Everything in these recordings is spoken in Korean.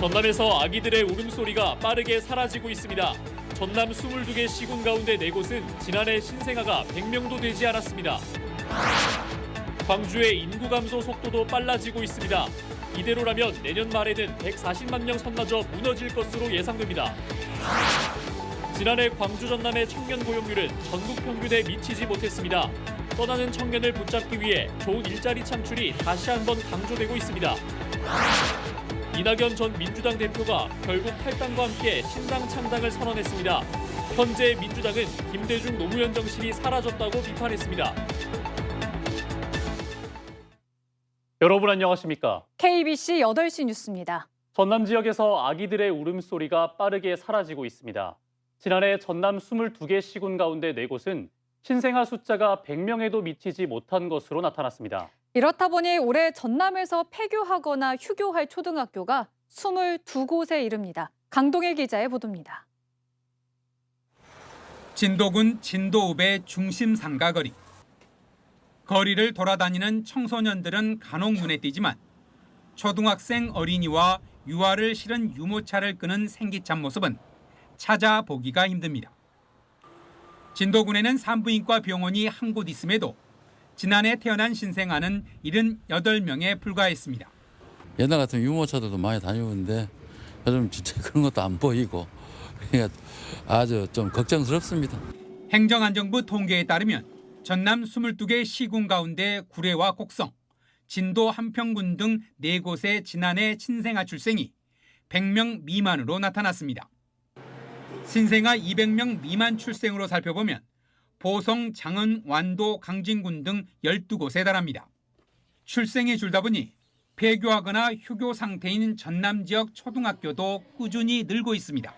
전남에서 아기들의 울음소리가 빠르게 사라지고 있습니다. 전남 22개 시군 가운데 4곳은 지난해 신생아가 100명도 되지 않았습니다. 광주의 인구 감소 속도도 빨라지고 있습니다. 이대로라면 내년 말에는 140만 명 선마저 무너질 것으로 예상됩니다. 지난해 광주 전남의 청년 고용률은 전국 평균에 미치지 못했습니다. 떠나는 청년을 붙잡기 위해 좋은 일자리 창출이 다시 한번 강조되고 있습니다. 이낙연 전 민주당 대표가 결국 탈당과 함께 신당 창당을 선언했습니다. 현재 민주당은 김대중 노무현 정신이 사라졌다고 비판했습니다. 여러분 안녕하십니까? KBC 8시 뉴스입니다. 전남 지역에서 아기들의 울음소리가 빠르게 사라지고 있습니다. 지난해 전남 22개 시군 가운데 4곳은 신생아 숫자가 100명에도 미치지 못한 것으로 나타났습니다. 이렇다 보니 올해 전남에서 폐교하거나 휴교할 초등학교가 22곳에 이릅니다. 강동일 기자의 보도입니다. 진도군 진도읍의 중심 상가거리. 거리를 돌아다니는 청소년들은 간혹 눈에 띄지만 초등학생 어린이와 유아를 실은 유모차를 끄는 생기찬 모습은 찾아보기가 힘듭니다. 진도군에는 산부인과 병원이 한 곳 있음에도 지난해 태어난 신생아는 78명에 불과했습니다. 옛날 같으면 유모차들도 많이 다니는데 요즘 진짜 그런 것도 안 보이고 그러니까 아주 좀 걱정스럽습니다. 행정안전부 통계에 따르면 전남 22개 시군 가운데 구례와 곡성, 진도 한평군 등 4곳의 지난해 신생아 출생이 100명 미만으로 나타났습니다. 신생아 200명 미만 출생으로 살펴보면 보성, 장은, 완도, 강진군 등 12곳에 달합니다. 출생이 줄다 보니 폐교하거나 휴교 상태인 전남 지역 초등학교도 꾸준히 늘고 있습니다.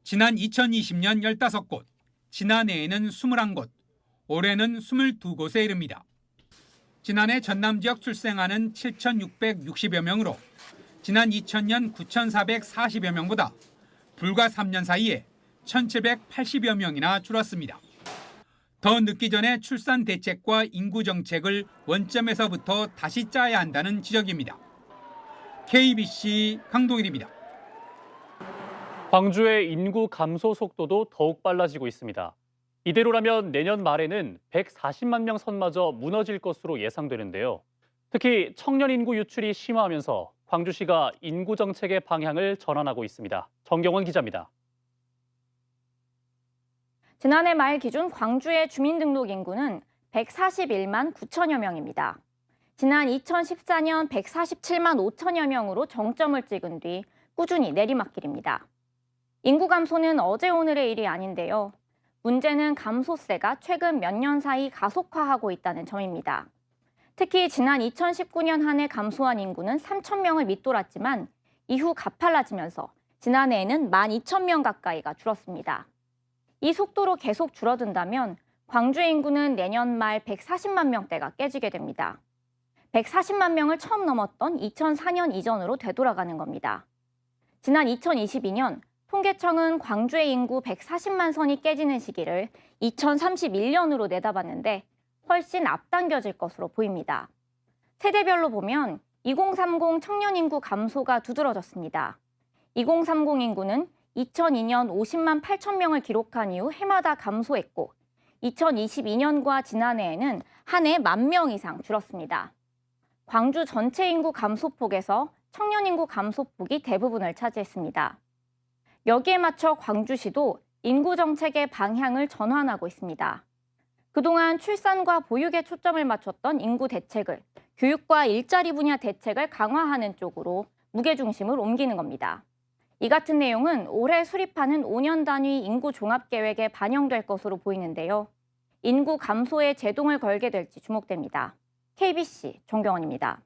지난 2020년 15곳, 지난해에는 21곳, 올해는 22곳에 이릅니다. 지난해 전남 지역 출생아는 7,660여 명으로 지난 2000년 9,440여 명보다 불과 3년 사이에 1,780여 명이나 줄었습니다. 더 늦기 전에 출산 대책과 인구 정책을 원점에서부터 다시 짜야 한다는 지적입니다. KBC 강동일입니다. 광주의 인구 감소 속도도 더욱 빨라지고 있습니다. 이대로라면 내년 말에는 140만 명 선마저 무너질 것으로 예상되는데요. 특히 청년 인구 유출이 심화하면서 광주시가 인구 정책의 방향을 전환하고 있습니다. 정경원 기자입니다. 지난해 말 기준 광주의 주민등록 인구는 141만 9천여 명입니다. 지난 2014년 147만 5천여 명으로 정점을 찍은 뒤 꾸준히 내리막길입니다. 인구 감소는 어제 오늘의 일이 아닌데요. 문제는 감소세가 최근 몇 년 사이 가속화하고 있다는 점입니다. 특히 지난 2019년 한 해 감소한 인구는 3천 명을 밑돌았지만 이후 가팔라지면서 지난해에는 12,000명 가까이가 줄었습니다. 이 속도로 계속 줄어든다면 광주의 인구는 내년 말 140만 명대가 깨지게 됩니다. 140만 명을 처음 넘었던 2004년 이전으로 되돌아가는 겁니다. 지난 2022년 통계청은 광주의 인구 140만 선이 깨지는 시기를 2031년으로 내다봤는데 훨씬 앞당겨질 것으로 보입니다. 세대별로 보면 2030 청년 인구 감소가 두드러졌습니다. 2030 인구는 2002년 50만 8천 명을 기록한 이후 해마다 감소했고 2022년과 지난해에는 한 해 10,000명 이상 줄었습니다. 광주 전체 인구 감소폭에서 청년 인구 감소폭이 대부분을 차지했습니다. 여기에 맞춰 광주시도 인구 정책의 방향을 전환하고 있습니다. 그동안 출산과 보육에 초점을 맞췄던 인구 대책을 교육과 일자리 분야 대책을 강화하는 쪽으로 무게중심을 옮기는 겁니다. 이 같은 내용은 올해 수립하는 5년 단위 인구 종합계획에 반영될 것으로 보이는데요. 인구 감소에 제동을 걸게 될지 주목됩니다. KBC 정경원입니다.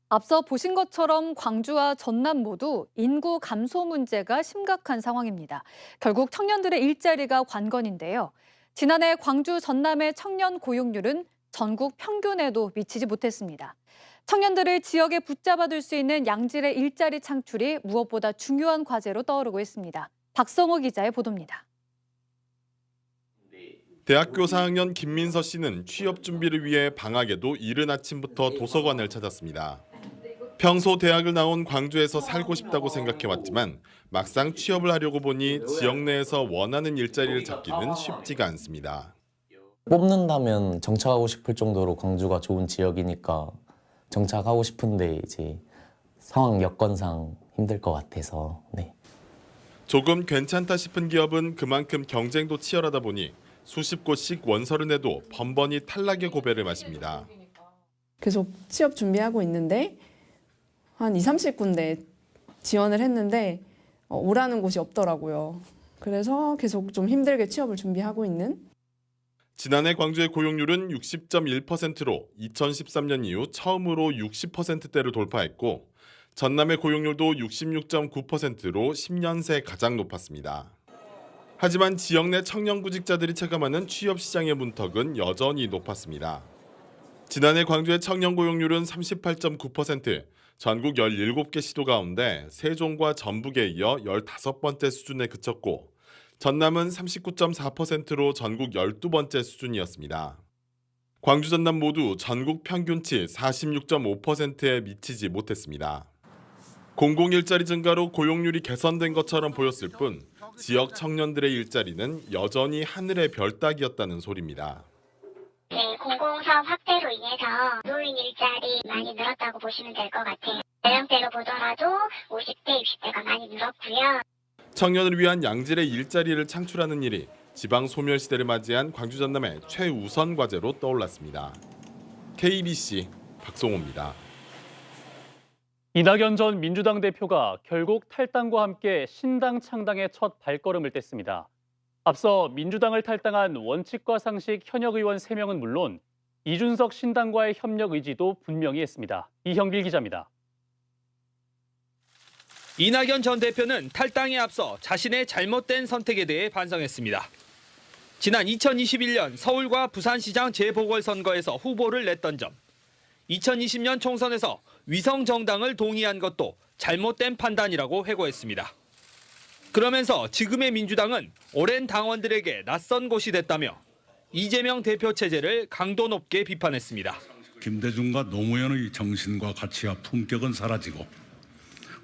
앞서 보신 것처럼 광주와 전남 모두 인구 감소 문제가 심각한 상황입니다. 결국 청년들의 일자리가 관건인데요. 지난해 광주 전남의 청년 고용률은 전국 평균에도 미치지 못했습니다. 청년들을 지역에 붙잡아둘 수 있는 양질의 일자리 창출이 무엇보다 중요한 과제로 떠오르고 있습니다. 박성호 기자의 보도입니다. 대학교 4학년 김민서 씨는 취업 준비를 위해 방학에도 이른 아침부터 도서관을 찾았습니다. 평소 대학을 나온 광주에서 살고 싶다고 생각해왔지만 막상 취업을 하려고 보니 지역 내에서 원하는 일자리를 찾기는 쉽지가 않습니다. 뽑는다면 정착하고 싶을 정도로 광주가 좋은 지역이니까 정착하고 싶은데 이제 상황 여건상 힘들 것 같아서 네. 조금 괜찮다 싶은 기업은 그만큼 경쟁도 치열하다 보니 수십 곳씩 원서를 내도 번번이 탈락의 고배를 마십니다. 계속 취업 준비하고 있는데 한 20-30군데 지원을 했는데 오라는 곳이 없더라고요. 그래서 계속 좀 힘들게 취업을 준비하고 있는. 지난해 광주의 고용률은 60.1%로 2013년 이후 처음으로 60%대를 돌파했고 전남의 고용률도 66.9%로 10년 새 가장 높았습니다. 하지만 지역 내 청년 구직자들이 체감하는 취업 시장의 문턱은 여전히 높았습니다. 지난해 광주의 청년 고용률은 38.9%, 전국 17개 시도 가운데 세종과 전북에 이어 15번째 수준에 그쳤고 전남은 39.4%로 전국 12번째 수준이었습니다. 광주, 전남 모두 전국 평균치 46.5%에 미치지 못했습니다. 공공일자리 증가로 고용률이 개선된 것처럼 보였을 뿐 지역 청년들의 일자리는 여전히 하늘의 별 따기였다는 소리입니다. 네, 공공사업 확대로 인해서 노인 일자리 많이 늘었다고 보시면 될 것 같아요. 연령대로 보더라도 50대, 60대가 많이 늘었고요. 청년을 위한 양질의 일자리를 창출하는 일이 지방 소멸 시대를 맞이한 광주 전남의 최우선 과제로 떠올랐습니다. KBC 박송호입니다. 이낙연 전 민주당 대표가 결국 탈당과 함께 신당 창당의 첫 발걸음을 뗐습니다. 앞서 민주당을 탈당한 원칙과 상식 현역 의원 3명은 물론 이준석 신당과의 협력 의지도 분명히 했습니다. 이형길 기자입니다. 이낙연 전 대표는 탈당에 앞서 자신의 잘못된 선택에 대해 반성했습니다. 지난 2021년 서울과 부산시장 재보궐선거에서 후보를 냈던 점, 2020년 총선에서 위성정당을 동의한 것도 잘못된 판단이라고 회고했습니다. 그러면서 지금의 민주당은 오랜 당원들에게 낯선 곳이 됐다며 이재명 대표 체제를 강도 높게 비판했습니다. 김대중과 노무현의 정신과 가치와 품격은 사라지고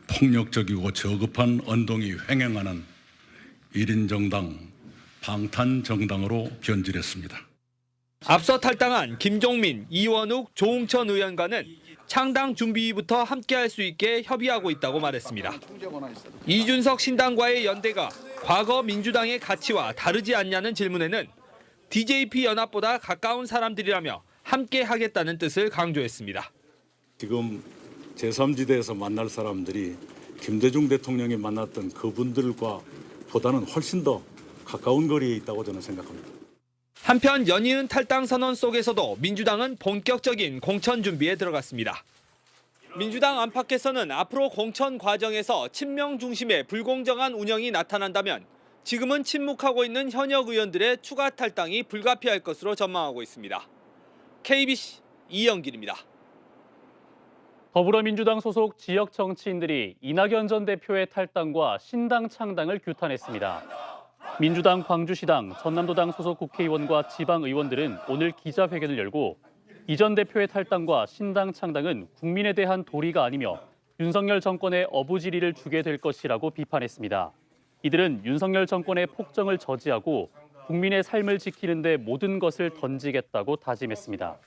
폭력적이고 저급한 언동이 횡행하는 1인 정당, 방탄 정당으로 변질했습니다. 앞서 탈당한 김종민, 이원욱, 조응천 의원과는 창당 준비부터 함께할 수 있게 협의하고 있다고 말했습니다. 이준석 신당과의 연대가 과거 민주당의 가치와 다르지 않냐는 질문에는 DJP 연합보다 가까운 사람들이라며 함께하겠다는 뜻을 강조했습니다. 지금 제3지대에서 만날 사람들이 김대중 대통령이 만났던 그분들과 보다는 훨씬 더 가까운 거리에 있다고 저는 생각합니다. 한편 연이은 탈당 선언 속에서도 민주당은 본격적인 공천 준비에 들어갔습니다. 민주당 안팎에서는 앞으로 공천 과정에서 친명 중심의 불공정한 운영이 나타난다면 지금은 침묵하고 있는 현역 의원들의 추가 탈당이 불가피할 것으로 전망하고 있습니다. KBC 이영길입니다. 더불어민주당 소속 지역 정치인들이 이낙연 전 대표의 탈당과 신당 창당을 규탄했습니다. 민주당 광주시당, 전남도당 소속 국회의원과 지방의원들은 오늘 기자회견을 열고 이 전 대표의 탈당과 신당 창당은 국민에 대한 도리가 아니며 윤석열 정권의 어부지리를 주게 될 것이라고 비판했습니다. 이들은 윤석열 정권의 폭정을 저지하고 국민의 삶을 지키는 데 모든 것을 던지겠다고 다짐했습니다.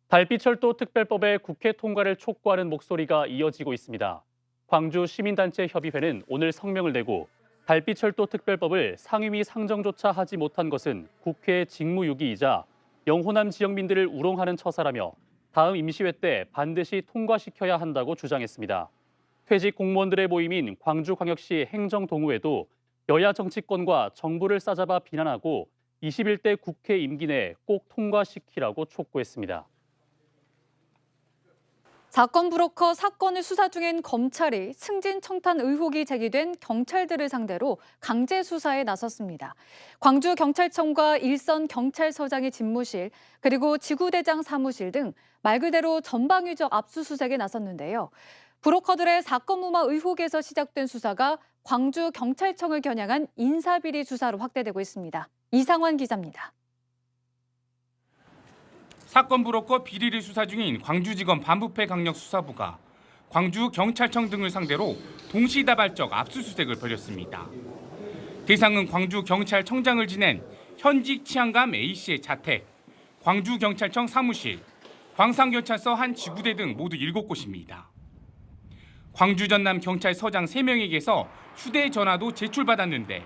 달빛철도 특별법의 국회 통과를 촉구하는 목소리가 이어지고 있습니다. 광주 시민단체 협의회는 오늘 성명을 내고 달빛철도 특별법을 상임위 상정조차 하지 못한 것은 국회의 직무유기이자 영호남 지역민들을 우롱하는 처사라며 다음 임시회 때 반드시 통과시켜야 한다고 주장했습니다. 퇴직 공무원들의 모임인 광주광역시 행정동호회도 여야 정치권과 정부를 싸잡아 비난하고 21대 국회 임기 내에 꼭 통과시키라고 촉구했습니다. 사건 브로커 사건을 수사 중인 검찰이 승진 청탄 의혹이 제기된 경찰들을 상대로 강제 수사에 나섰습니다. 광주경찰청과 일선경찰서장의 집무실, 그리고 지구대장 사무실 등 말 그대로 전방위적 압수수색에 나섰는데요. 브로커들의 사건 무마 의혹에서 시작된 수사가 광주경찰청을 겨냥한 인사비리 수사로 확대되고 있습니다. 이상환 기자입니다. 사건 브로커 비리를 수사 중인 광주지검 반부패 강력수사부가 광주경찰청 등을 상대로 동시다발적 압수수색을 벌였습니다. 대상은 광주경찰청장을 지낸 현직 치안감 A씨의 자택, 광주경찰청 사무실, 광산경찰서 한 지구대 등 모두 7곳입니다. 광주 전남 경찰서장 3명에게서 휴대전화도 제출받았는데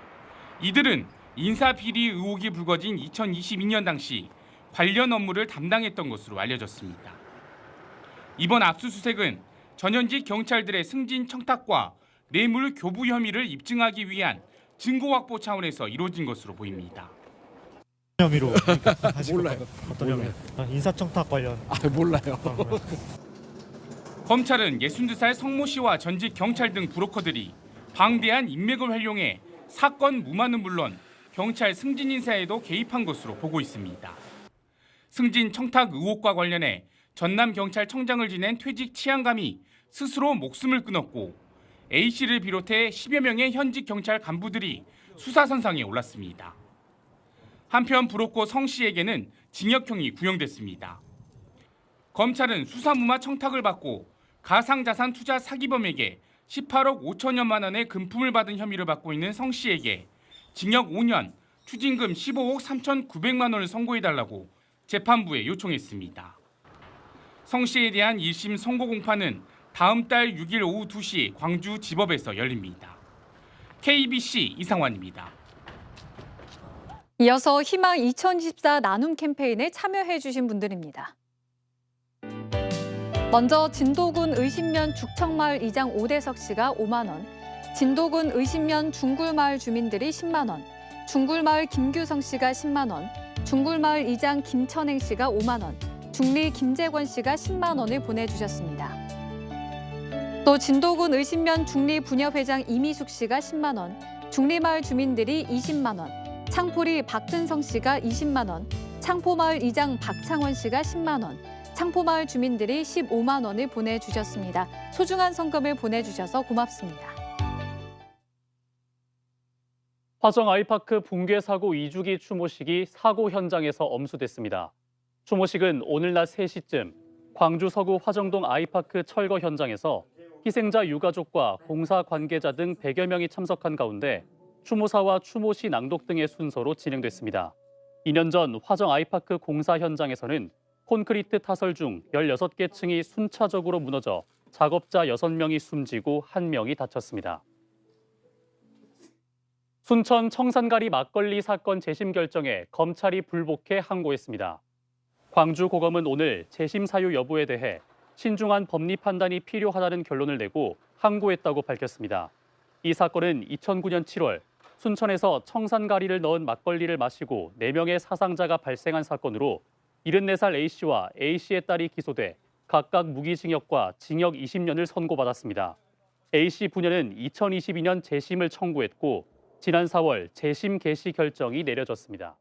이들은 인사비리 의혹이 불거진 2022년 당시 관련 업무를 담당했던 것으로 알려졌습니다. 이번 압수수색은 전현직 경찰들의 승진 청탁과 뇌물 교부 혐의를 입증하기 위한 증거 확보 차원에서 이루어진 것으로 보입니다. 혐의로 몰라요. 어떤 혐의? 인사청탁 관련. 몰라요. 검찰은 62살 성모 씨와 전직 경찰 등 브로커들이 방대한 인맥을 활용해 사건 무마는 물론 경찰 승진 인사에도 개입한 것으로 보고 있습니다. 승진 청탁 의혹과 관련해 전남경찰청장을 지낸 퇴직 치안감이 스스로 목숨을 끊었고 A씨를 비롯해 10여 명의 현직 경찰 간부들이 수사선상에 올랐습니다. 한편 브로커 성씨에게는 징역형이 구형됐습니다. 검찰은 수사무마 청탁을 받고 가상자산 투자 사기범에게 18억 5천여만 원의 금품을 받은 혐의를 받고 있는 성씨에게 징역 5년, 추징금 15억 3,900만 원을 선고해달라고 재판부에 요청했습니다. 성씨에 대한 1심 선고 공판은 다음 달 6일 오후 2시 광주지법에서 열립니다. KBC 이상환입니다. 이어서 희망 2024 나눔 캠페인에 참여해 주신 분들입니다. 먼저 진도군 의신면 죽청마을 이장 오대석 씨가 5만 원, 진도군 의신면 중굴마을 주민들이 10만 원, 중굴마을 김규성 씨가 10만 원, 중굴마을 이장 김천행 씨가 5만 원, 중리 김재권 씨가 10만 원을 보내주셨습니다. 또 진도군 의신면 중리 부녀회장 이미숙 씨가 10만 원, 중리마을 주민들이 20만 원, 창포리 박근성 씨가 20만 원, 창포마을 이장 박창원 씨가 10만 원, 창포마을 주민들이 15만 원을 보내주셨습니다. 소중한 성금을 보내주셔서 고맙습니다. 화정 아이파크 붕괴 사고 2주기 추모식이 사고 현장에서 엄수됐습니다. 추모식은 오늘 낮 3시쯤 광주 서구 화정동 아이파크 철거 현장에서 희생자 유가족과 공사 관계자 등 100여 명이 참석한 가운데 추모사와 추모시 낭독 등의 순서로 진행됐습니다. 2년 전 화정 아이파크 공사 현장에서는 콘크리트 타설 중 16개 층이 순차적으로 무너져 작업자 6명이 숨지고 1명이 다쳤습니다. 순천 청산가리 막걸리 사건 재심 결정에 검찰이 불복해 항고했습니다. 광주고검은 오늘 재심 사유 여부에 대해 신중한 법리 판단이 필요하다는 결론을 내고 항고했다고 밝혔습니다. 이 사건은 2009년 7월 순천에서 청산가리를 넣은 막걸리를 마시고 4명의 사상자가 발생한 사건으로 74살 A씨와 A씨의 딸이 기소돼 각각 무기징역과 징역 20년을 선고받았습니다. A씨 부녀는 2022년 재심을 청구했고 지난 4월 재심 개시 결정이 내려졌습니다.